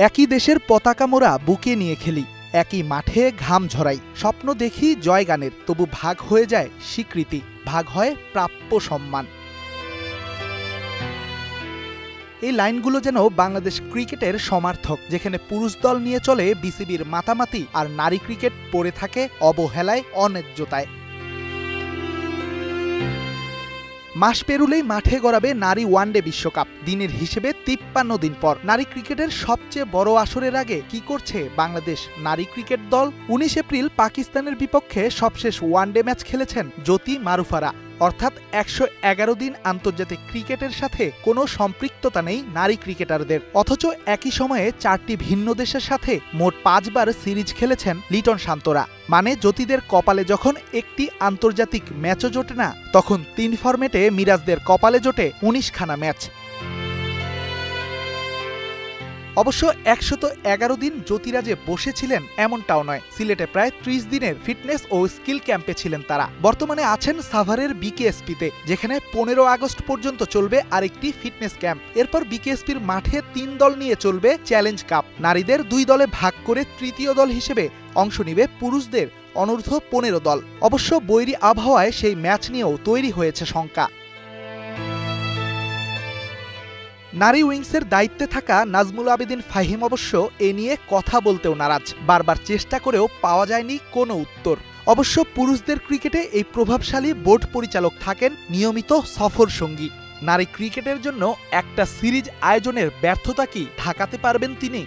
একই দেশের পতাকা মোরা বুকে নিয়ে খেলি, একই মাঠে ঘাম ঝরাই, স্বপ্ন দেখি জয়গানের, তবু ভাগ হয়ে যায় স্বীকৃতি, ভাগ হয় প্রাপ্য সম্মান। এই লাইনগুলো যেন বাংলাদেশ ক্রিকেটের সমার্থক, যেখানে পুরুষ দল নিয়ে চলে বিসিবির মাতামাতি আর নারী ক্রিকেট পড়ে থাকে অবহেলায়, অন্যায্যতায়। মাস পেরুলেই মাঠে গড়াবে নারী ওয়ানডে বিশ্বকাপ। দিনের হিসেবে 53 দিন পর নারী ক্রিকেটের সবচেয়ে বড় আসরের আগে কি করছে বাংলাদেশ নারী ক্রিকেট দল? 19 এপ্রিল পাকিস্তানের বিপক্ষে সবশেষ ওয়ানডে ম্যাচ খেলেছেন জ্যোতি মারুফারা। অর্থাৎ 111 দিন আন্তর্জাতিক ক্রিকেটের সাথে কোনো সম্পৃক্ততা নেই নারী ক্রিকেটারদের। অথচ একই সময়ে 4টি ভিন্ন দেশের সাথে মোট 5 বার সিরিজ খেলেছেন লিটন শান্তরা। মানে জ্যোতিদের কপালে যখন একটি আন্তর্জাতিক ম্যাচও জোটে না, তখন 3 ফরম্যাটে মিরাজদের কপালে জোটে 19 খানা ম্যাচ। অবশ্য 111 দিন জ্যোতিরা যে বসেছিলেন এমনটাও নয়। সিলেটে প্রায় 30 দিনের ফিটনেস ও স্কিল ক্যাম্পে ছিলেন তারা। বর্তমানে আছেন সাভারের বিকেএসপিতে, যেখানে 15 আগস্ট পর্যন্ত চলবে আরেকটি ফিটনেস ক্যাম্প। এরপর বিকেএসপির মাঠে 3 দল নিয়ে চলবে চ্যালেঞ্জ কাপ। নারীদের 2 দলে ভাগ করে তৃতীয় দল হিসেবে অংশ নিবে পুরুষদের অনূর্ধ্ব 15 দল। অবশ্য বৈরী আবহাওয়ায় সেই ম্যাচ নিয়েও তৈরি হয়েছে শঙ্কা। নারী উইংসের দায়িত্বে থাকা নাজমুল আবেদিন ফাহিম অবশ্য এ নিয়ে কথা বলতেও নারাজ। বারবার চেষ্টা করেও পাওয়া যায়নি কোনো উত্তর। অবশ্য পুরুষদের ক্রিকেটে এই প্রভাবশালী বোর্ড পরিচালক থাকেন নিয়মিত সফর সঙ্গী। নারী ক্রিকেটের জন্য একটা সিরিজ আয়োজনের ব্যর্থতা কি ঢাকাতে পারবেন তিনি?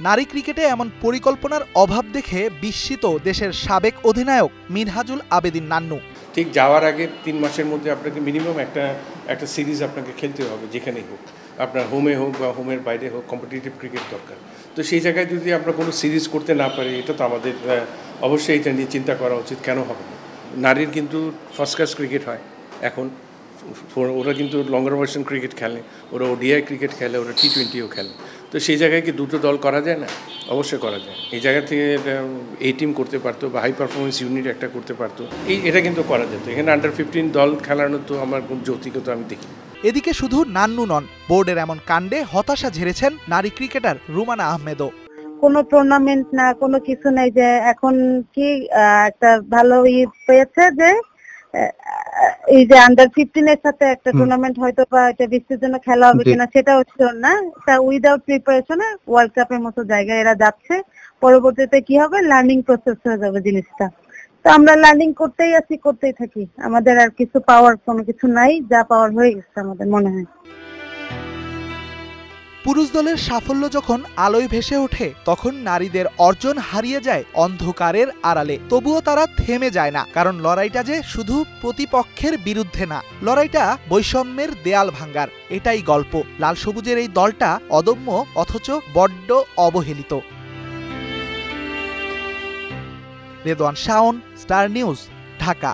নারী ক্রিকেটে এমন পরিকল্পনার অভাব দেখে বিস্মিত দেশের সাবেক অধিনায়ক মিনহাজুল আবেদিন নান্নু। ঠিক যাওয়ার আগে 3 মাসের মধ্যে আপনাকে মিনিমাম একটা সিরিজ আপনাকে খেলতে হবে, যেখানেই হোক, আপনার হোমে হোক বা হোমের বাইরে হোক, কম্পিটিটিভ ক্রিকেট দরকার। তো সেই জায়গায় যদি আমরা কোনো সিরিজ করতে না পারি, এটা তো আমাদের অবশ্যই এটা নিয়ে চিন্তা করা উচিত। কেন হবে না? নারীর কিন্তু ফার্স্ট ক্লাস ক্রিকেট হয় এখন। ওরা কিন্তু লঙ্গার ভার্সন ক্রিকেট খেলে, ওরা ওডিআই ক্রিকেট খেলে, ওরা টি20ও খেলে। তো সেই জায়গায় কি 2টো দল করা যায় না? অবশ্যই করা যায়। এই জায়গা থেকে এই টিম করতে পারতো বা হাই পারফরমেন্স ইউনিট একটা করতে পারতো। এটা কিন্তু করা যেত। এখানে আন্ডার-15 দল খেলানো তো আমার খুব যৌক্তিকতা আমি দেখি। এদিকে শুধু নান্নু নন, বোর্ডের এমন কাণ্ডে হতাশা ঝেড়েছেন নারী ক্রিকেটার রুমানা আহমেদও। কোনো টুর্নামেন্ট না, কোনো কিছু নাই, যে এখন কি একটা ভালো পেয়েছে যে এই যে আন্ডার-15 এর সাথে একটা টুর্নামেন্ট হয়তো বা এটা বিশ্বের জন্য খেলা হবে কিনা সেটাও ছিল না। তা উইদাউট প্রিপারেশনে ওয়ার্ল্ড কাপের মতো জায়গায় এরা যাচ্ছে। পরবর্তীতে কি হবে, লার্নিং প্রসেস হয়ে যাবে জিনিসটা। তো আমরা লার্নিং করতেই থাকি। আমাদের আর কিছু পাওয়ার কোনো কিছু নাই, যা পাওয়ার হয়ে গেছে আমাদের মনে হয়। পুরুষ দলের সাফল্য যখন আলোয় ভেসে ওঠে, তখন নারীদের অর্জন হারিয়ে যায় অন্ধকারের আড়ালে। তবুও তারা থেমে যায় না, কারণ লড়াইটা যে শুধু প্রতিপক্ষের বিরুদ্ধে না, লড়াইটা বৈষম্যের দেয়াল ভাঙ্গার। এটাই গল্প। লাল সবুজের এই দলটা অদম্য অথচ বড্ড অবহেলিত। Redwan Shaon, star news, Dhaka.